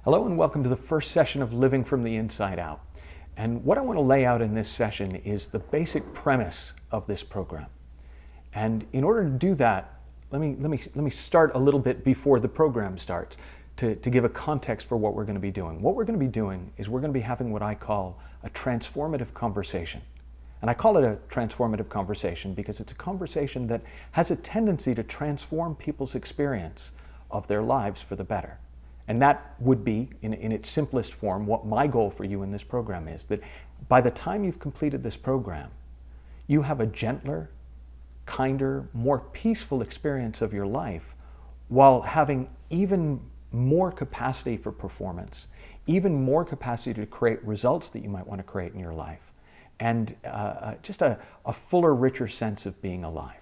Hello and welcome to the first session of Living from the Inside Out. And what I want to lay out in this session is the basic premise of this program. And in order to do that, let me start a little bit before the program starts to give a context for what we're going to be doing. What we're going to be doing is we're going to be having what I call a transformative conversation. And I call it a transformative conversation because it's a conversation that has a tendency to transform people's experience of their lives for the better. And that would be, in its simplest form, what my goal for you in this program is, that by the time you've completed this program, you have a gentler, kinder, more peaceful experience of your life while having even more capacity for performance, even more capacity to create results that you might want to create in your life, and just a fuller, richer sense of being alive.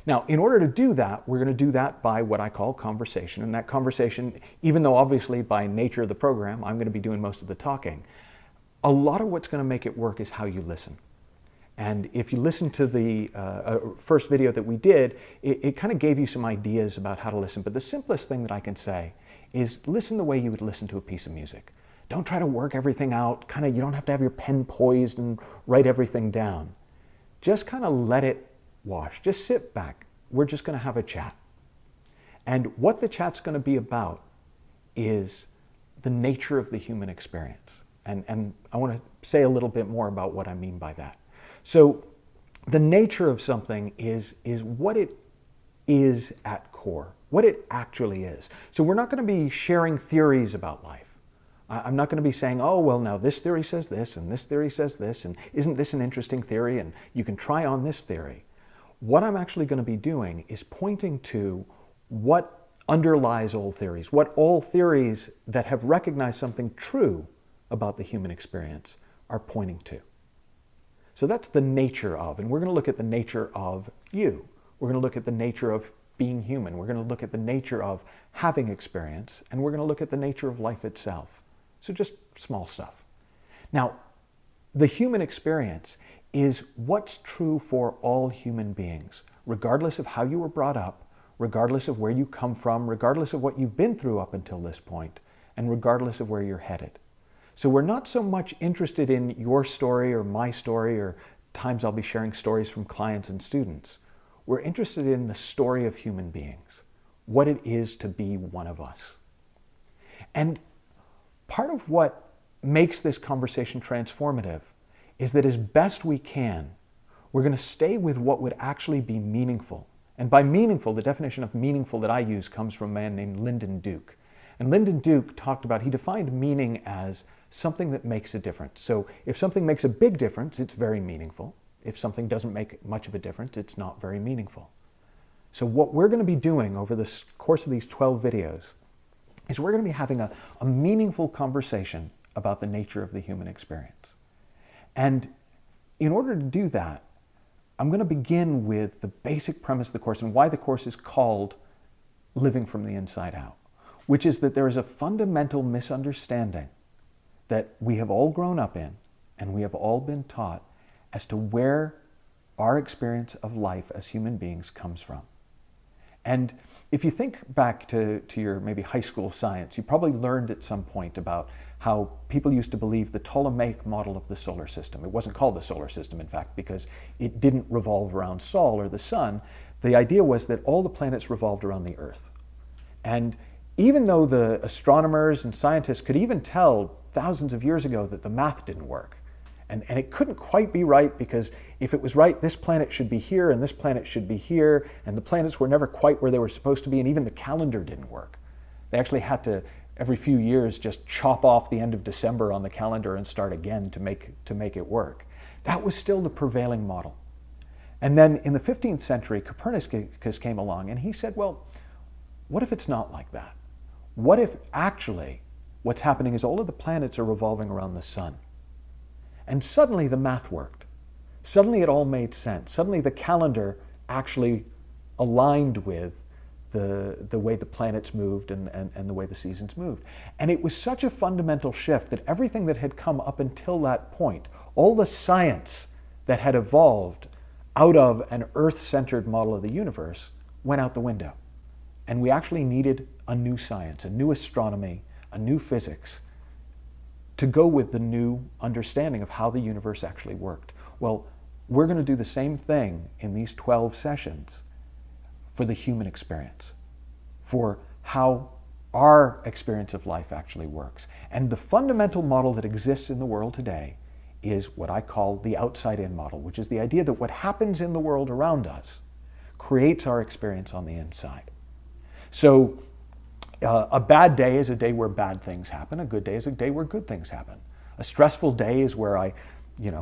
Now, in order to do that, we're going to do that by what I call conversation. And that conversation, even though obviously by nature of the program, I'm going to be doing most of the talking, a lot of what's going to make it work is how you listen. And if you listen to the first video that we did, it kind of gave you some ideas about how to listen. But the simplest thing that I can say is listen the way you would listen to a piece of music. Don't try to work everything out. You don't have to have your pen poised and write everything down. Just kind of let it wash. Just sit back. We're just going to have a chat. And what the chat's going to be about is the nature of the human experience. And I want to say a little bit more about what I mean by that. So the nature of something is what it is at core, what it actually is. So we're not going to be sharing theories about life. I'm not going to be saying, oh, well, now this theory says this, and this theory says this, and isn't this an interesting theory, and you can try on this theory. What I'm actually going to be doing is pointing to what underlies all theories, what all theories that have recognized something true about the human experience are pointing to. So that's the nature of, and we're going to look at the nature of you. We're going to look at the nature of being human. We're going to look at the nature of having experience, and we're going to look at the nature of life itself. So just small stuff. Now, the human experience is what's true for all human beings, regardless of how you were brought up, regardless of where you come from, regardless of what you've been through up until this point, and regardless of where you're headed. So we're not so much interested in your story or my story, or times I'll be sharing stories from clients and students. We're interested in the story of human beings, what it is to be one of us. And part of what makes this conversation transformative is that as best we can, we're going to stay with what would actually be meaningful. And by meaningful, the definition of meaningful that I use comes from a man named Lyndon Duke. And Lyndon Duke he defined meaning as something that makes a difference. So if something makes a big difference, it's very meaningful. If something doesn't make much of a difference, it's not very meaningful. So what we're going to be doing over the course of these 12 videos is we're going to be having a meaningful conversation about the nature of the human experience. And in order to do that, I'm going to begin with the basic premise of the course and why the course is called Living from the Inside Out, which is that there is a fundamental misunderstanding that we have all grown up in and we have all been taught as to where our experience of life as human beings comes from. And if you think back to your maybe high school science, you probably learned at some point about how people used to believe the Ptolemaic model of the solar system. It wasn't called the solar system, in fact, because it didn't revolve around Sol or the sun. The idea was that all the planets revolved around the Earth. And even though the astronomers and scientists could even tell thousands of years ago that the math didn't work, and it couldn't quite be right, because if it was right, this planet should be here and this planet should be here, and the planets were never quite where they were supposed to be, and even the calendar didn't work. They actually had to, every few years, just chop off the end of December on the calendar and start again to make it work. That was still the prevailing model. And then in the 15th century, Copernicus came along and he said, well, what if it's not like that? What if actually what's happening is all of the planets are revolving around the sun? And suddenly the math worked. Suddenly it all made sense. Suddenly the calendar actually aligned with the way the planets moved and the way the seasons moved. And it was such a fundamental shift that everything that had come up until that point, all the science that had evolved out of an Earth-centered model of the universe, went out the window. And we actually needed a new science, a new astronomy, a new physics, to go with the new understanding of how the universe actually worked. Well, we're going to do the same thing in these 12 sessions for the human experience, for how our experience of life actually works. And the fundamental model that exists in the world today is what I call the outside-in model, which is the idea that what happens in the world around us creates our experience on the inside. So a bad day is a day where bad things happen. A good day is a day where good things happen. A stressful day is where I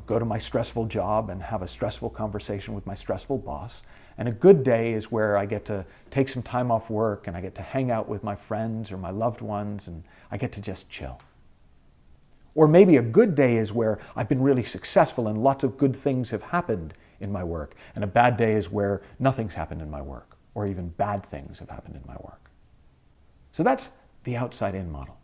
go to my stressful job and have a stressful conversation with my stressful boss. And a good day is where I get to take some time off work and I get to hang out with my friends or my loved ones and I get to just chill. Or maybe a good day is where I've been really successful and lots of good things have happened in my work. And a bad day is where nothing's happened in my work, or even bad things have happened in my work. So that's the outside-in model.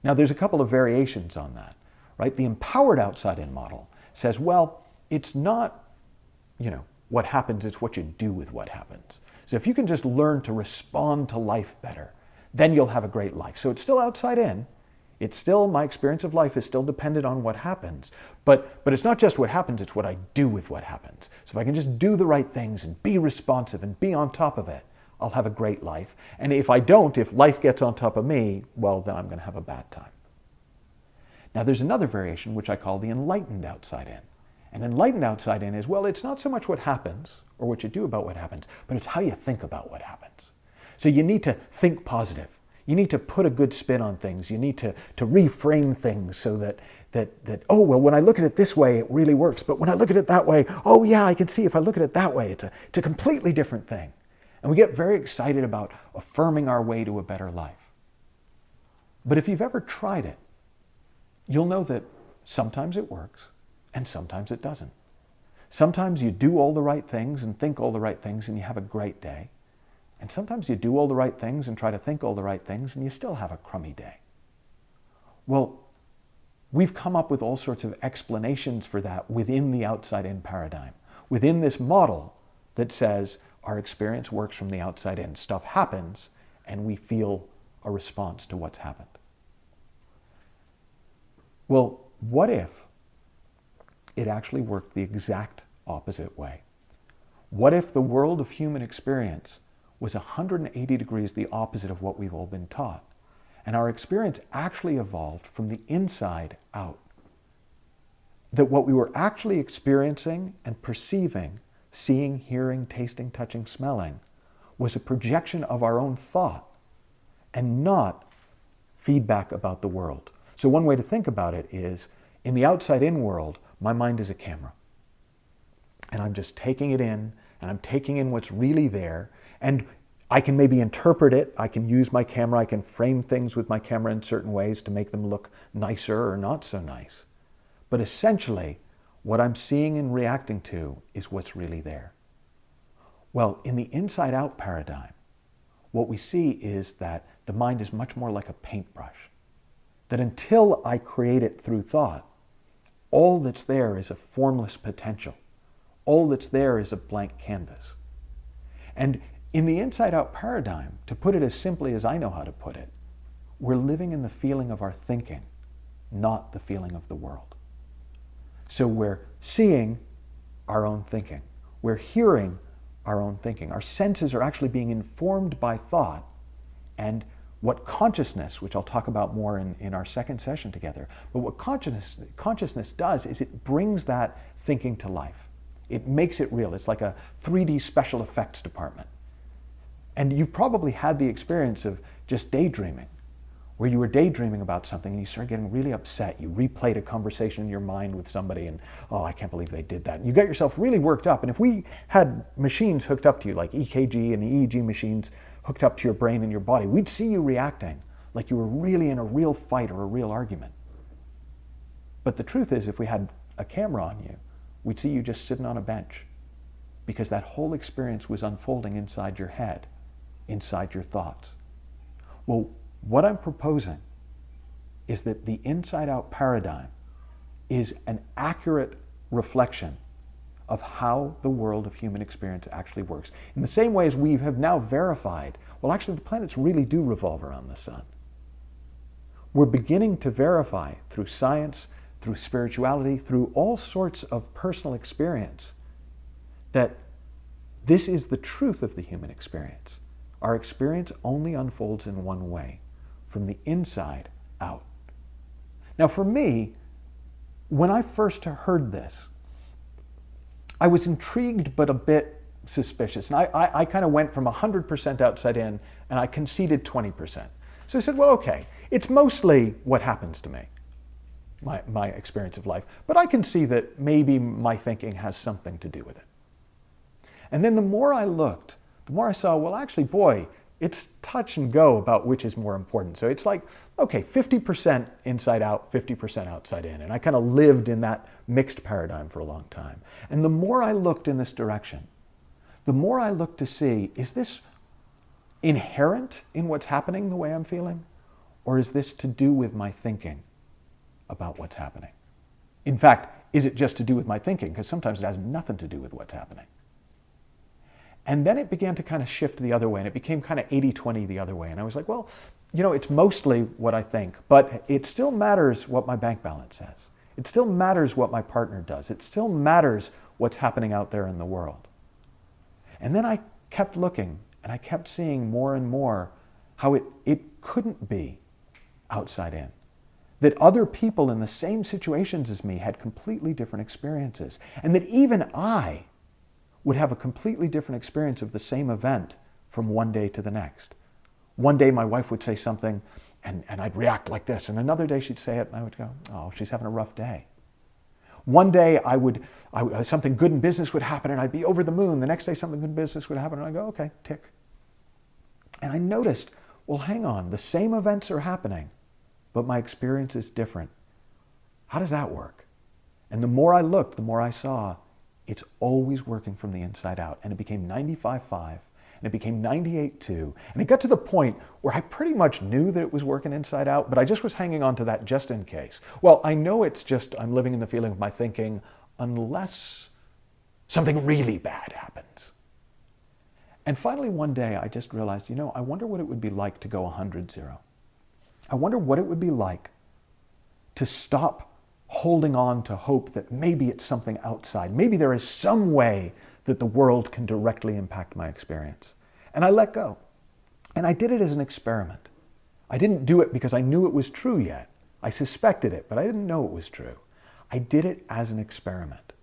Now there's a couple of variations on that, right? The empowered outside-in model says, well, it's not, what happens, it's what you do with what happens. So if you can just learn to respond to life better, then you'll have a great life. So it's still outside in. It's still, my experience of life is still dependent on what happens. But it's not just what happens, it's what I do with what happens. So if I can just do the right things and be responsive and be on top of it, I'll have a great life. And if I don't, if life gets on top of me, well, then I'm going to have a bad time. Now there's another variation which I call the enlightened outside in. And enlightened outside in is, well, it's not so much what happens or what you do about what happens, but it's how you think about what happens. So you need to think positive. You need to put a good spin on things. You need to reframe things so that, oh, well, when I look at it this way, it really works. But when I look at it that way, oh yeah, I can see if I look at it that way, it's a completely different thing. And we get very excited about affirming our way to a better life. But if you've ever tried it, you'll know that sometimes it works and sometimes it doesn't. Sometimes you do all the right things and think all the right things and you have a great day. And sometimes you do all the right things and try to think all the right things and you still have a crummy day. Well, we've come up with all sorts of explanations for that within the outside-in paradigm, within this model that says our experience works from the outside in. Stuff happens and we feel a response to what's happened. Well, what if it actually worked the exact opposite way? What if the world of human experience was 180 degrees the opposite of what we've all been taught? And our experience actually evolved from the inside out. That what we were actually experiencing and perceiving, seeing, hearing, tasting, touching, smelling, was a projection of our own thought and not feedback about the world. So one way to think about it is, in the outside-in world, my mind is a camera. And I'm just taking it in, and I'm taking in what's really there, and I can maybe interpret it. I can use my camera. I can frame things with my camera in certain ways to make them look nicer or not so nice. But essentially, what I'm seeing and reacting to is what's really there. Well, in the inside-out paradigm, what we see is that the mind is much more like a paintbrush. That until I create it through thought, all that's there is a formless potential. All that's there is a blank canvas. And in the inside-out paradigm, to put it as simply as I know how to put it, we're living in the feeling of our thinking, not the feeling of the world. So we're seeing our own thinking. We're hearing our own thinking. Our senses are actually being informed by thought. And what consciousness, which I'll talk about more in our second session together, but what consciousness does is it brings that thinking to life. It makes it real. It's like a 3D special effects department. And you've probably had the experience of just daydreaming, where you were daydreaming about something and you started getting really upset. You replayed a conversation in your mind with somebody and, oh, I can't believe they did that. And you got yourself really worked up. And if we had machines hooked up to you, like EKG and EEG machines hooked up to your brain and your body, we'd see you reacting like you were really in a real fight or a real argument. But the truth is, if we had a camera on you, we'd see you just sitting on a bench, because that whole experience was unfolding inside your head, inside your thoughts. Well, what I'm proposing is that the inside-out paradigm is an accurate reflection of how the world of human experience actually works. In the same way as we have now verified, well, actually the planets really do revolve around the sun. we're beginning to verify through science, through spirituality, through all sorts of personal experience, that this is the truth of the human experience. Our experience only unfolds in one way, from the inside out. Now for me, when I first heard this, I was intrigued but a bit suspicious. And I kind of went from 100% outside in, and I conceded 20%. So I said, well, okay, it's mostly what happens to me, my experience of life. But I can see that maybe my thinking has something to do with it. And then the more I looked, the more I saw, well, actually, boy, it's touch and go about which is more important. So it's like, okay, 50% inside out, 50% outside in. And I kind of lived in that mixed paradigm for a long time. And the more I looked in this direction, the more I looked to see, is this inherent in what's happening the way I'm feeling? Or is this to do with my thinking about what's happening? In fact, is it just to do with my thinking? Because sometimes it has nothing to do with what's happening. And then it began to kind of shift the other way, and it became kind of 80-20 the other way. And I was like, well, you know, it's mostly what I think, but it still matters what my bank balance says. It still matters what my partner does. It still matters what's happening out there in the world. And then I kept looking, and I kept seeing more and more how it couldn't be outside in. That other people in the same situations as me had completely different experiences. And that even I would have a completely different experience of the same event from one day to the next. One day my wife would say something and I'd react like this. And another day she'd say it and I would go, oh, she's having a rough day. One day something good in business would happen and I'd be over the moon. The next day something good in business would happen and I'd go, okay, tick. And I noticed, well, hang on, the same events are happening, but my experience is different. How does that work? And the more I looked, the more I saw it's always working from the inside out. And it became 95-5, and it became 98-2. And it got to the point where I pretty much knew that it was working inside out, but I just was hanging on to that just in case. Well, I know it's just I'm living in the feeling of my thinking unless something really bad happens. And finally one day I just realized, you know, I wonder what it would be like to go 100-0. I wonder what it would be like to stop holding on to hope that maybe it's something outside. Maybe there is some way that the world can directly impact my experience. And I let go. And I did it as an experiment. I didn't do it because I knew it was true yet. I suspected it, but I didn't know it was true. I did it as an experiment.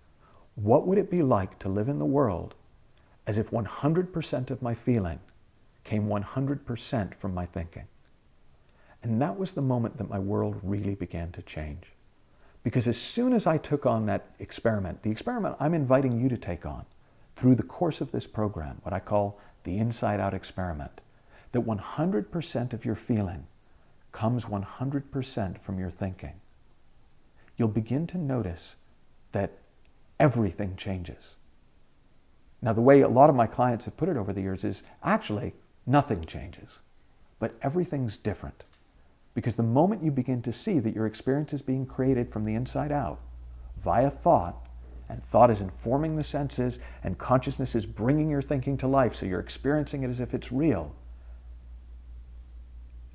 What would it be like to live in the world as if 100% of my feeling came 100% from my thinking? And that was the moment that my world really began to change. Because as soon as I took on that experiment, the experiment I'm inviting you to take on through the course of this program, what I call the Inside Out experiment, that 100% of your feeling comes 100% from your thinking, you'll begin to notice that everything changes. Now, the way a lot of my clients have put it over the years is actually nothing changes, but everything's different. Because the moment you begin to see that your experience is being created from the inside out via thought, and thought is informing the senses, and consciousness is bringing your thinking to life, so you're experiencing it as if it's real,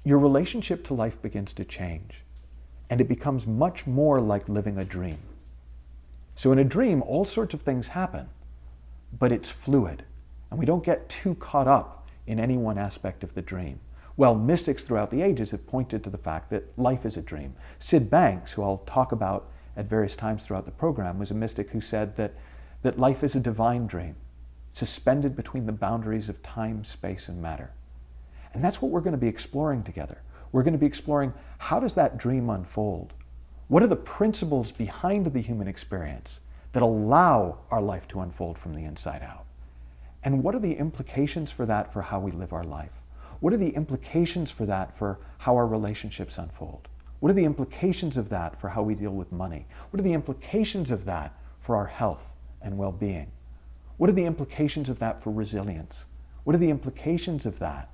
your relationship to life begins to change. And it becomes much more like living a dream. So in a dream, all sorts of things happen, but it's fluid. And we don't get too caught up in any one aspect of the dream. Well, mystics throughout the ages have pointed to the fact that life is a dream. Sid Banks, who I'll talk about at various times throughout the program, was a mystic who said that life is a divine dream, suspended between the boundaries of time, space, and matter. And that's what we're going to be exploring together. We're going to be exploring, how does that dream unfold? What are the principles behind the human experience that allow our life to unfold from the inside out? And what are the implications for that for how we live our life? What are the implications for that for how our relationships unfold? What are the implications of that for how we deal with money? What are the implications of that for our health and well-being? What are the implications of that for resilience? What are the implications of that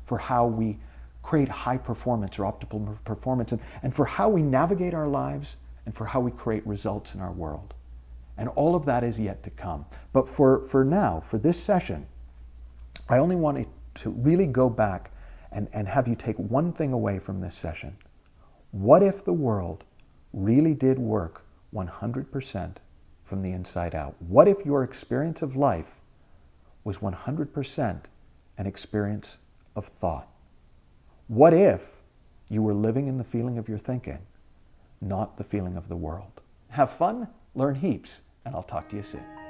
for how we create high performance or optimal performance, and for how we navigate our lives, and for how we create results in our world? And all of that is yet to come. But for now, for this session, I only want to really go back and have you take one thing away from this session. What if the world really did work 100% from the inside out? What if your experience of life was 100% an experience of thought? What if you were living in the feeling of your thinking, not the feeling of the world? Have fun, learn heaps, and I'll talk to you soon.